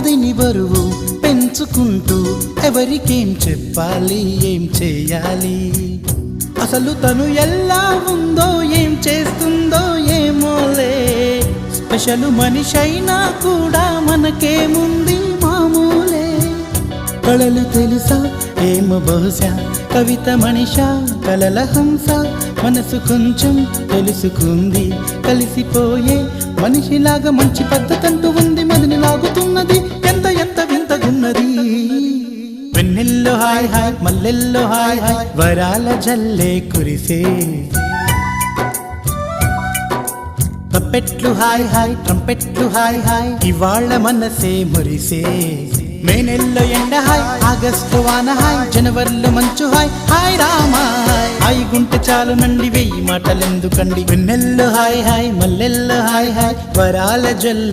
మదిని బరువు పెంచుకుంటూ ఎవరికేం చెప్పాలి, ఏం చేయాలి, అసలు తను ఎలా ఉందో, ఏం చేస్తుందో ఏమోలే. స్పెషల్ మనిషైనా కూడా మనకేముంది మామూలే. కళలు తెలుసా ఏమో బహుశా, కవిత మనిషా కలల హంస, మనసు కొంచెం తెలుసుకుంది, కలిసిపోయే మనిషిలాగా మంచి పద్ధతంటూ ఉంది, మదిని లాగుతున్నది ఎంత ఎంత వింతగున్నది. వెన్నెల్లో హాయ్ హాయ్, మల్లెల్లో హాయ్ హాయ్, వరాల జల్లే కురిసే. తప్పెట్లు హాయ్ హాయ్, ట్రంపెట్లు హాయ్ హాయ్, ఇవాళ మనసే మురిసే. మే నెల్లో ఎండ హాయ్, ఆగస్టు వాన హాయ్, జనవరిలో మంచు హాయ్, హాయ్ రామా హాయ్ గుంటె చాలు నండి, వెయ్యి మాటలెందుకండి. వెన్నెల్లో హాయ్ హాయ్, మల్లెల్లో హాయ్ హాయ్, వరాల జల్